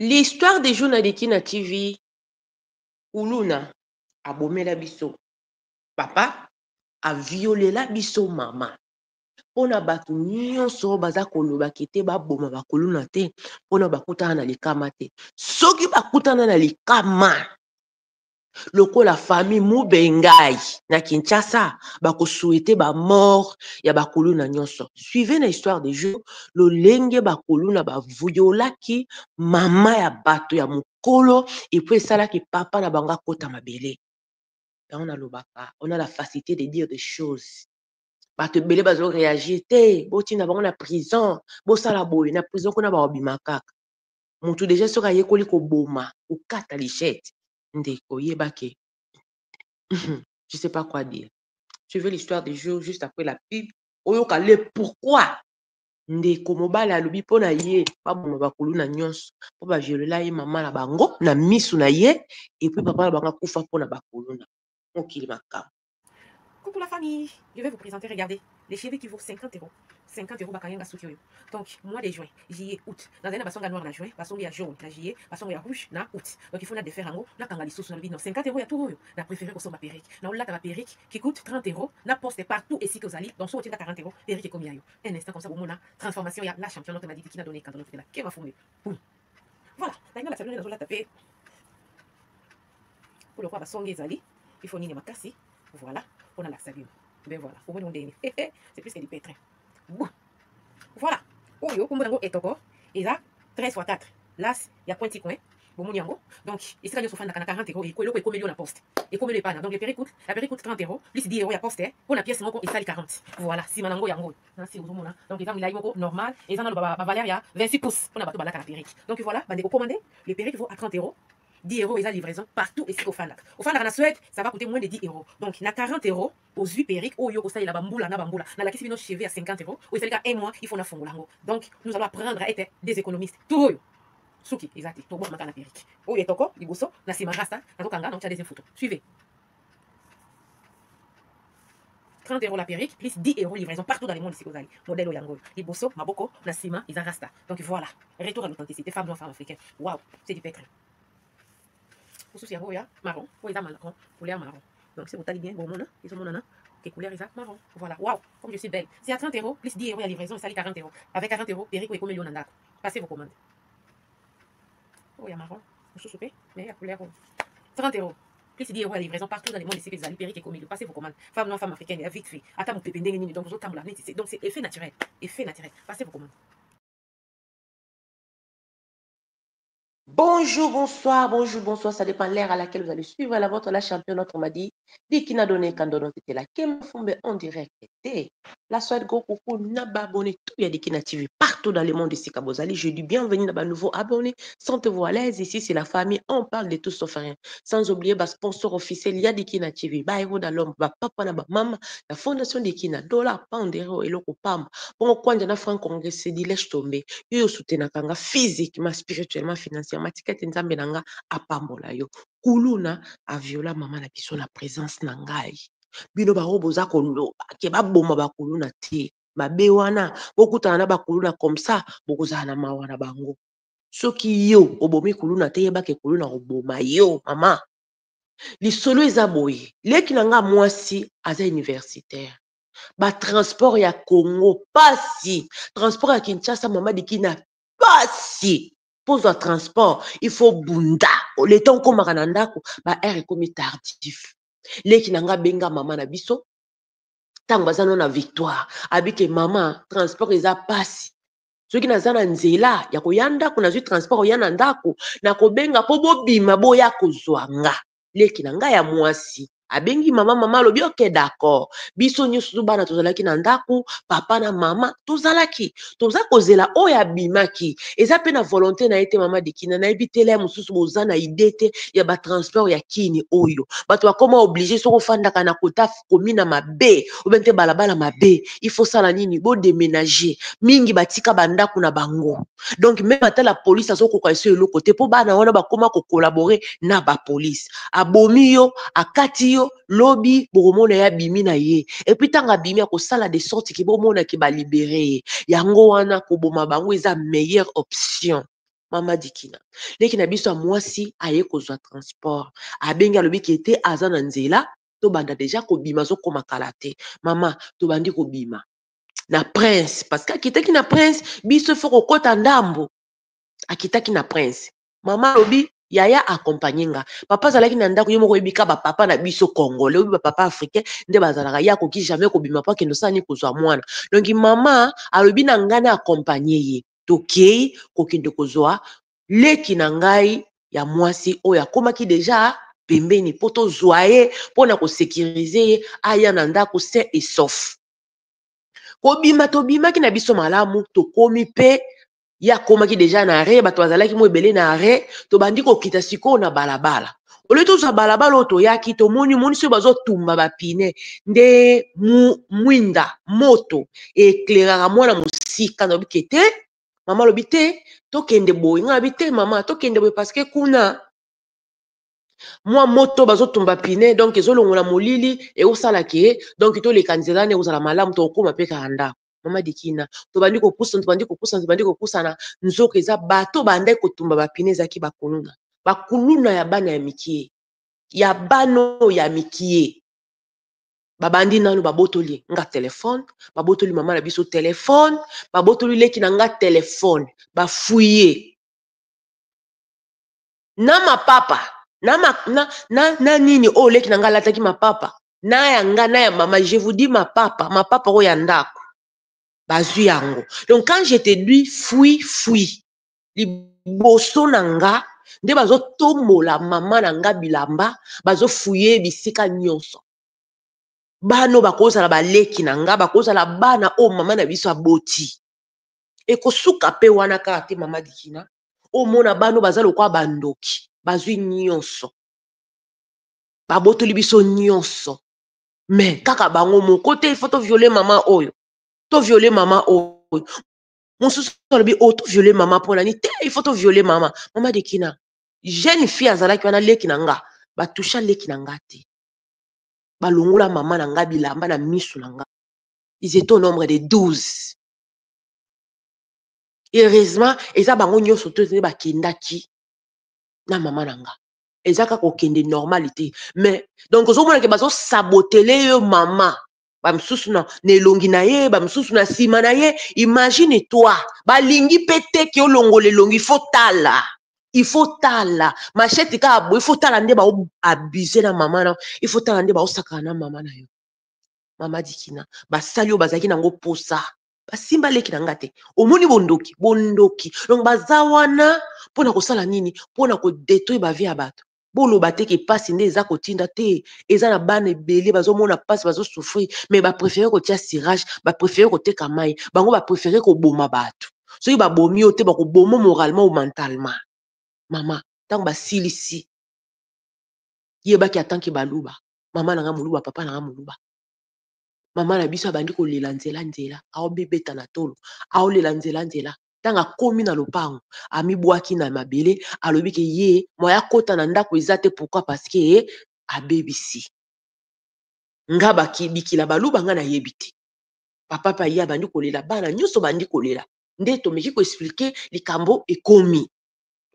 L'histoire des journalistes na TV, Uluna a bomela biso. Papa a violé la biso mama. Pona batu nyonso baza koloba kete ba boma ba koluna te, pona bakutana na likama te. Soki bakutana na likama, lokola famille Mubengai na Kinshasa bako souhaiter ba mort ya bakoluna nyonso. Suivez na histoire des jours, lolenge bakoluna ba violaki mama ya bato ya mukolo et puis salaki papa na banga kota mabele. On a lobaka, on a la facilité de dire des choses. Bato belé bazo réagir te, boti na bango na prison, bo sala boy na prison kona ba obimaka. Mutu déjà soka yekoli ko boma, ou kata lichette. Ndeko yebake. Je sais pas quoi dire. Suivez l'histoire des jours juste après la pub. Oyoka le pourquoi. Ndeko mobala alobi pona ye, pa boma bakoluna nyonso. Po ba violela ye mama na bango, na misu na ye, et puis papa na banga kufa pona bakoluna. Okili makam. Coucou la famille, je vais vous présenter, regardez, les cheveux qui vaut 50 €. 50 € bakayanga soukioyo. Donc, mois de juin, juillet, août. Dans un basson noir na juin, basson ya jaune na juillet, basson ya rouge na août. Donc, il faut na défaire en haut, na kangali sous non 50 € ya tout yo. Na préféré qu'on ma perruque. Na on la ta perruque qui coûte 30 €, na poste partout ici que vous allez, donc soit 40 €, perruque comme yo. Un instant comme ça, on a transformation ya la championne m'a dit qui n'a donné quand on a fait la qui m'a fondé. Boum. Voilà, là la salon la taper. Pour le roi basson gezali, il faut ni makasi. Voilà, on a la saline. Ben voilà, au moins on est. C'est plus que du pétrin. Bon. Voilà. Oyo, comme vous est encore. Et là, 13 x 4. Là, il y a pointi coin. Bon, mon yango. Donc, ici, il y a 40 € et il y a la poste. Et comme le pan. Donc, la perruque coûte 30 €. Plus 10 € à poste. Pour la pièce, il y 40. Voilà, si manango yango. Donc, il y a normal. Et ça, la valeur, il y a 26 pouces. On a battu la perruque. Donc, voilà, vous commandez. Les perruques vont à 30 €. 10 € et la livraison partout ici au Fandak. Au Fandak, en Suède, ça va coûter moins de 10 €. Donc, il y a 40 € aux huit perruques, au yo, il y a bamboula, na bamboula. Dans la question de nos cheveux à 50 €. Ou il y a un mois, il faut na fongolango. Donc, nous allons apprendre à être des économistes. Tout Souki, exact. Tout le monde na perruque. Ou il y a toko, liboso, na sima rasta, na tokanga, donc il y a des photos. Suivez. 30 € la perruque, plus 10 € livraison partout dans le monde ici aux allez. Modèle au yango. Liboso, maboko, na sima, ils rasta. Donc voilà. Retour à l'authenticité. Femme noire, femme africaine. Waouh, c'est du pétrin. Pour ceux qui marron, pour les marron, couleur marron. Donc si vous allez bien, bon mon ils sont mon que couleur est marron. Voilà, waouh, comme je suis belle. C'est à 30 € plus 10 € à livraison, ça 40 €. Avec 40 €, Perico et comme million d'andako. Passez vos commandes. Oh, il y a marron, vous soupez, mais il y a couleur 30 € plus 10 € à livraison partout dans le monde ici, les alliés Perico et comme million. Passez vos commandes. Femme noire, femme africaine, vite fait. Attends, mon pépé, donc vous autres, donc c'est effet naturel. Effet naturel. Passez vos commandes. Bonjour, bonsoir, ça dépend de l'ère à laquelle vous allez suivre la vôtre, la championne, notre m'a dit, qui n'a donné quand donné c'était la Kem Fumbe en direct, la Suède go coucou, n'a pas abonné tout, il y a des qui TV partout dans le monde ici, Kabozali, je dis bienvenue dans un nouveau abonné, sentez-vous à l'aise, ici c'est la famille, on parle de tout sauf rien, sans oublier, bah, sponsor officiel, il y a des qui TV, bah, héros dans l'homme, bah, papa, na, bah, maman, la fondation des qui dollar, pound, euro, et l'oko pam, bon, quand il y a un franc congrès, c'est dit, laisse tomber, yo soutenakanga physiquement, spirituellement, financièrement, matikete nzambe na nga apambola yo kuluna aviola mama na biso na présence na ngai bino bango boza koloba ke baboma bakuluna te mabe wana bokutana na bakuluna comme ça bokozala na mawa na bango soki yo obomi kuluna te yebake kuluna oboma yo mama lisolo eza boye leki na nga mwasi aza universitaire batransport ya Congo pasi transport ya Kinshasa mama dikina pasi pose transport il faut bunda le temps komaka na ndako ba air ekomi tardif leki na nga benga mama na biso ntango baza no na victoire abike mama transport eza pasi soki naza na nzela ya koya ndako nazwi transport oya na ndako nakobenga mpo bobima boya kozwa nga leki na nga ya mwasi abengi mama alobi oke d'accord biso nyonso bana tozalaki na ndako papa na mama tozalaki toza kozela oyo abimaki eza pe na volonté na ye te mama dikina nayebi tele ya mosusu boza na ide te ya batransport ya kini oyo bato bakoma oblige soko ofandaka na kota komina mabe obe te balabala mabe il faut sala nini bodeménager mingi batika bandako na bango donc même ata la police azokoka eso eloko te mpo bana wana bakoma kokolabore na bapolice abomi yo akati yo lobi bokomona ya bimi na ye epuis ntango abimi akosala de sorte ke bomona ke balibere ye yango wana koboma bango eza meilleure option Mama dikina. Leki na biso mwasi aye kozwa transport. Abengi alobi ki ete aza na nzela. To banda deja ko bima zo koma kalate. Mama, to bandi ko bima. Na prince. Parce que akitaki na prince, biso foko kota ndambo. Akitaki na prince. Mama lobi, yaya accompagner nga. Papa zalaki na ndako yemo ko yebika ba papa na biso congolais, obi ba papa africain, nde bazalaka ya ko ki jamais ko bima pa kendo sani kozwa mwana. Donc mama alobi na ngana accompagner ye. Tokei ko kende kozwa leki na ngai ya mwasi oyo akomaki deja pembeni poto zoaye pona ko sécuriser aya na ndako sain et sauf. Ko bima to bima ki na biso malamu to komi pe ya komaki deja na arrêt bato bazalaki mo ebele na arrêt to bandi ko kita siko na balabala. Ole to za balabala oto yaki to moni so bazo tumba ba pine nde mwinda moto éclairera mwana musika na bikete. Mama lobite to kende boy nga bite mama to kende boy parce que kuna moi moto bazo tumba pine donc ezolongola molili e osala ke donc to le kanzelane ozala malamu to koma pe kanda. Mama dikina to bandi ko kusa na nzoko eza bato bande ko tumba ba pine zaki bakuluna ya bana ya mikie ya bano ya mikie. Babandi nanu babotoli nga téléphone, babotoli mama na biso téléphone, babotoli leki na nga téléphone, bafouiller. Na ma papa, na nini o leki na nga lataki ma papa, na ya nga na ya mama, je vous dis ma papa o ya ndako. Bazui yango. Donc quand je te dis fui, liboso na nga, nde bazo tombola mama na nga bilamba, bazo fouiller bisika nyonso. Bano bakoza la baleki na nga bakoza la bana o mama na biso aboti eko suka pe wana karte mama dikina o mona bano bazalo kwa bandoki bazui nyonso babotoli biso nyonso mais kaka bango moko te faut to violer mama oyo mususu lobi o to violer mama pona ni te il faut to violer mama dikina jeune fille azalaki wana leki na nga batusha leki na nga te balongola mama na nga bilamba na misu na nga. Ils étaient au nombre de 12. Heureusement, eza bango nyonso to te bakendaki na mama na nga. Eza ka kokende normalité. Mais donc ozomona ke bazo sabotele yo mama. Ba msusu na nelongi na ye, ba msusu na sima na ye. Imagine toi, balingi pete ki olongole longi il faut tala. Machete ka abo, il faut tala nde ba abuser na mama na. Il faut tala nde ba osaka na mama na yo. Mama dikina, basali o bazaki nango posa. Basimba leki na ngate. Omoni bondoki. Donc bazawana pona kosala nini? Pona ko détruire ba vie ya bato. Bolo bateke pasi nde eza kotinda te. Eza na bana ebele bazo mona pasi bazo souffrir, mais ba préférer ko tia sirage, ba préférer ko teka mai, bango ba préférer ko boma bato. Soki ba bomi o te ba ko boma moralement ou mentalement. Mama, tango ba silisi. Yebaki atanki baluba. Mama na nga muluba, papa na nga muluba. Mama na biso abandi kolela nzela ao bebeta na tolo ao lela nzela tanga komi na lopango amibwaki na mabele alobi ke ye moya kota na ndako ezate pourquoi parce que abebisi nga bikila baluba nga na yebite papa pa ye abandi kolela bana nyonso bandi kolela nde tomeki ko expliquer likambo ekomi.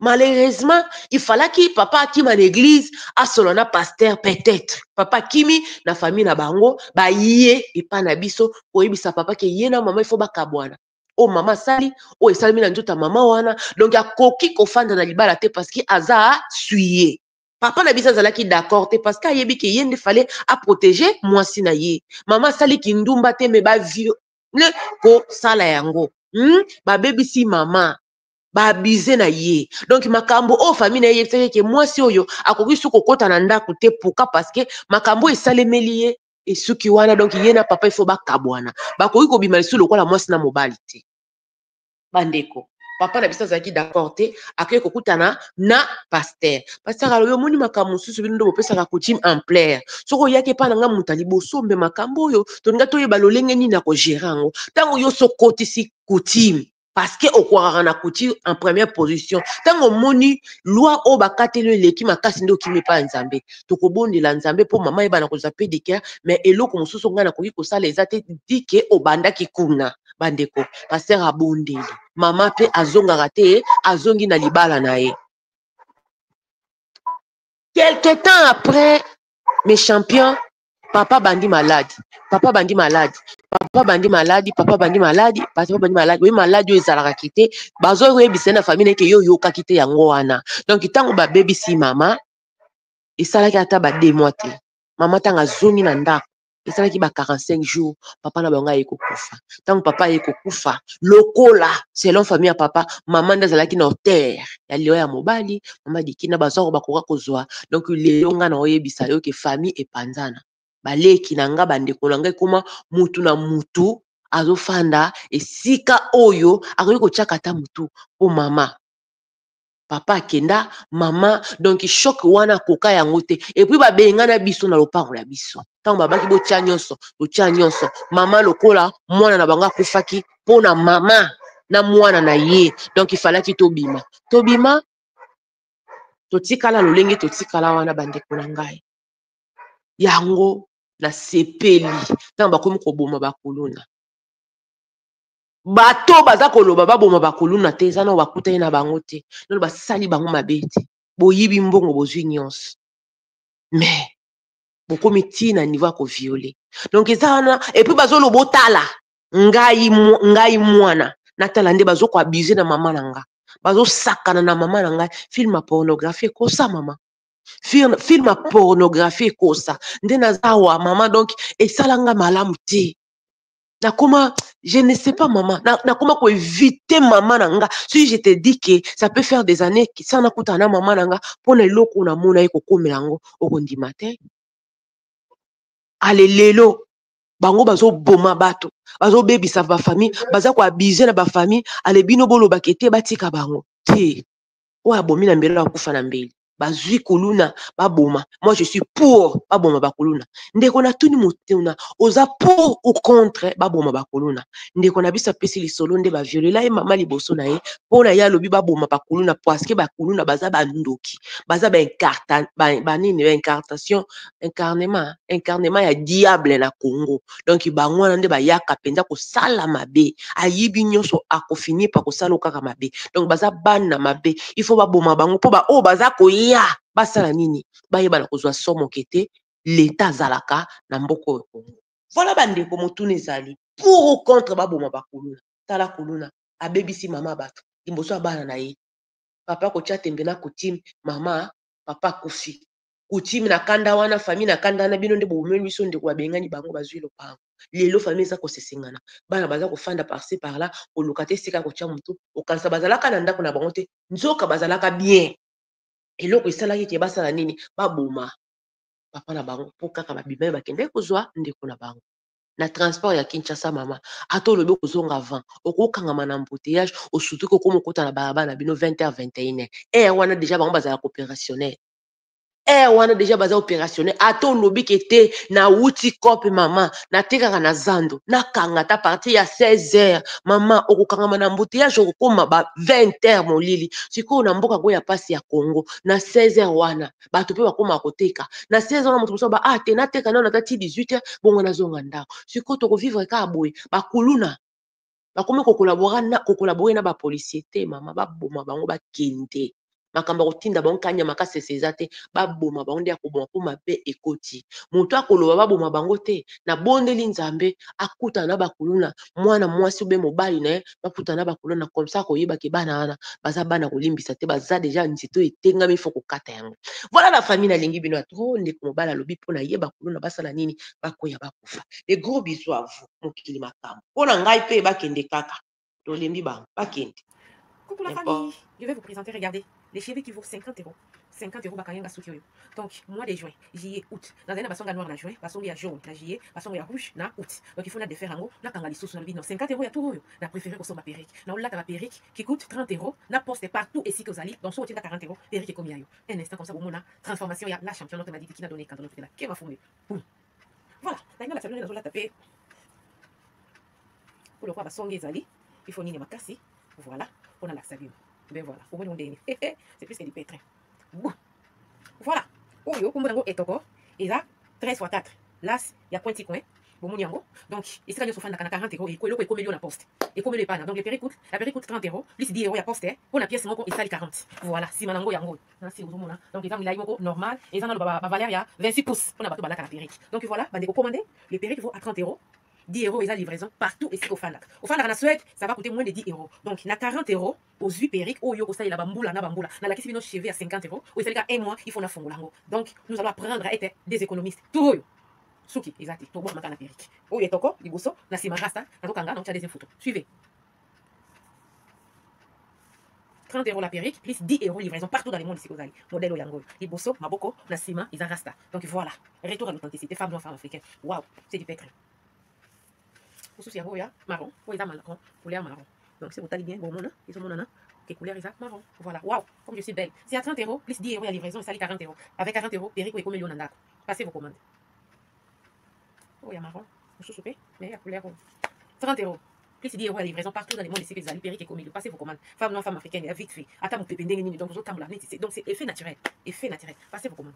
Malheureusement, il fallait que papa akima l'église a solona pasteur peut-être. Papa kimi na famille na bango ba yé et pas na biso ko yebisa papa ke yé na maman il faut ba kabwana. Oh maman sali, oh esali na nzota maman wana. Donc ya koki ko fanda na libala te parce que aza suye. Papa na bisa zalaki d'accord te parce que yebi ke yende fallait à protéger moi si na yé. Maman sali ki ndumba te me ba vieux le ko sala yango. Ba baby si maman ba abusé na ye. Donc makambo o famille na ye ke mwasi oyo akoki su kokota na ndako te pourquoi parce que makambo esalemeli ye et suki wana donc ye na papa il faut bakabwana. Bakoki ko bima lisu lokola mwasi na mobali te. Bandeko. Papa na bisa zaki d'accord te akoki kokutana na pasteur. Pasteur alobi moni makambo susu bino ndo bopesa ka coutume en plaire. Soko yake pa na nga mutali bosombe makambo oyo to nga to yeba lolenge ni na ko gérango. Tango yo sokotisi coutume parce que au quoi na coutume en première position. Tango moni loi o bakatelo leki makasi ndo kimi pa nzambe. To ko bondela nzambe po mama yeba na ko zape de cœur mais eloko mususu nga na koki ko sala ezate dit que obanda ki kuna. bandeko paster abondeli mama pe azongaka te azongi na libala na ye. Quelque temps après mes champions, papa bandi malade, papa bandi malade, papa bandi malade, papa bandi malade, papa bandi malade. Oui, malade yo ezalaka kite bazo yebisa na famille ke yo yoka kite yango wana. Donc tango ba baby si mama esalaki ata ba 2 mois te. Mama tanga zongi na ndako esalaki ba 45 jours papa na bango ayekokufa. Tango papa ayekokufa lokola selon famille ya papa mama ndazalaki na terre ya leo ya mobali mama dikina bazoko bakoka kozwa. Donc lelo nga na oyebisa yo ke famille epanzana baleki na nga bandeko na ngai koma mutu na mutu azofanda esika oyo akoki kotiaka ata mutu po mama papa akenda mama donc choc wana koka yango te et puis babengana biso na lopango la biso tango babaki botia nyonso botia nyonso mama lokola mwana na bango akufaki mpona mama na mwana na ye donc ifalaki tobima totikala lolenge totikala wana bandeko na ngai yango na sepeli tango bakomi koboma bakuluna bato baza koloba baboma bakuluna te eza na bakutani na bango te nano basali bango mabe te boyibi mbongo bozwi nyonso mais bokomi ti na niveau ya koviole donc eza wana epuis bazoloba otala ngai mwana natala nde bazokoabuse na mama na nga bazosakana na mama na ngai film ya pornographie ekosa mama film ya pornographie ekosa nde naza wa mama donc esalanga malamu te nakoma je ne sais pas maman nakoma ko éviter maman nanga si je te dis que ça peut faire des années que ça nakuta na maman nanga pona eloko na mona eko komela ngo okondima te ale lelo bango bazo boma bato bazo bebisa ba famille baza ko abuser na ba famille ale bino bolo bakete batika bango te oya bomi na mbelo akufa na mbeli bazwi kuluna baboma moi je suis pour baboma bakuluna ndeko na tuni motuna oza pour ou contre baboma bakuluna ndeko na bisa pesi lisolo nde ba violela e mama liboso na ye pona ya lobi baboma bakuluna parce que bakuluna baza bandoki baza ba nini incarnement ya diable na Congo donc bango na nde bayaka penza kosala mabe ayibi nyonso akofini pa kosala kaka mabe donc baza bana mabe il faut baboma bango po ba o baza koya basala nini bayeba na kozwa somo kete l'état zalaka na mboko ya Congo. Voilà bandeko motuna ezali pour ou contre baboma bakuluna tala kuluna abebisi mama bato liboso ya bana na ye papa kotia tembe na coutume mama papa kufi coutume na kanda wana famille na kanda na bino nde bomeli biso ndeko babengani bango bazwi lopango lelo famille eza kosesengana bana baza kofanda par-ci par-là koluka te esika kotia motu okanisa bazalaka na ndako na bango te nzoka bazalaka bien eloko esalaki ke basala nini baboma papa na bango mpo kaka babima bakende kozwa ndeko na bango na transport ya Kinshasa mama ata olobi kozonga avant okokangama na embouteillage osutu kokoma okota na balabala na bino 20h 21h wana déjà bango bazala opérationnel wana déjà baza opérationnel ata olobi kete na wuti kope mama natekaka na zando nakanga ta partir ya 16h mama okokangama na embouteillage okokoma ba 20h molili sikoyo na mboka ngo ya pasi ya Congo na 16h wana bato mpe bakoma koteka na 16h wana moto mosusu ba te nateka nano ata ti 18h bongo nazonga ndako sikoyo tokovivre kaka boye bakuluna bakomi kokolabore na bapolisier te mama baboma bango bakende makambo kotinda bango kanya makasi eza te baboma bango nde ya koboma mpo mabe ekoti moto akoloba baboma bango te na bondeli nzambe akutana na bakuluna mwana mwasi ube mobali na ye bakutana na bakuluna comme ça koyebaki bana wana baza bana kolimbisa te baza deja nzito etengami fo kokata yango voilà la famille nalingi bino ya tro ndeko mobali alobi mpo na ye bakuluna basala nini bakoya bakufa les gros bisous à vous mokili makambo mpo na ngai mpe bakende kaka tolembi bango bakende. Coucou la famille, je vais vous présenter, regardez, les cheveux qui vaut 50 euros. 50 euros, bakayanga soukioyo. Donc, mois de juin, juillet, août. Dans un basson noir na juin, basson ya jaune, na juillet, basson ya rouge, na août. Donc, il faut na défaire en haut, na kanga les sous, non, 50 euros, ya tout, na préféré qu'on soit ma perruque. Na oula, ta perruque qui coûte 30 euros, na poste partout ici que vous allez, donc, soit 40 euros, perruque est combien yo. Un instant comme ça, au moment, transformation, ya la championne, m'a dit qui n'a donné quand on était là, qui va foumer. Voilà, la salon, la zola tapé. Pour le roi, basson, gezali, il faut ni ma casser, voilà. On a la savine. Ben voilà, au moins c'est plus que du pétrin. Voilà. Oyo, comme vous et toko, et là, 13 x 4. Là, il y a point petit coin. bon yango. Donc, ici, quand on a 40 euros, et quoi, il y a la poste. Et combien de panne. Donc, la perruque coûte 30 euros, plus 10 euros, il y a poste. Pour la pièce, il sale 40. Voilà, si manango yango. Donc, il a normal, et ça, la valeur, il y a 26 pouces. On a battu la perruque. Donc, voilà, vous commandez, les perruques vont à 30 euros. 10 euros, et la livraison partout ici au Fanac. Au Fanac, en Suède, ça va coûter moins de 10 euros. Donc, il y a 40 euros aux 8 perruques. Oh, yo, ça, il y a bamboula, na bamboula. Dans la question, cheveux à 50 euros. Ou c'est un mois, il faut la fongolango. Donc, nous allons apprendre à être des économistes. Tout, Suki, exact. Pour moi, je la perruque. Oh, il y a toko, il bosso, na sima rasta, na tokanga, donc tu as des photos. Suivez. 30 euros la perruque, plus 10 euros livraison partout dans le monde ici aux allez. Modèle Oyango. Les bosso, maboko, na sima, ils rasta. Donc voilà. Retour à l'authenticité. Femme noire, femme africaine. Waouh, c'est du pétrin. Pour souci, il y a marron. Oui, il y a marron. Couleur marron. Donc, si vous allez bien, bon, ils ont mon nana. Ok, couleur, ils ont marron. Voilà. Waouh, comme je suis belle. C'est à 30 euros, plus 10 euros la livraison, et ça, 40 euros. Avec 40 euros, perruque, et comme million nanda. Passez vos commandes. Oh, il y a marron. Vous soupez, mais il y a couleur. 30 euros. Plus 10 euros la livraison partout dans le monde ici, les perruques et comme milieu. Passez vos commandes. Femme noire, femme africaine, vite fait. Attends, vous pépendez, donc vous autres, donc c'est effet naturel. Effet naturel. Passez vos commandes.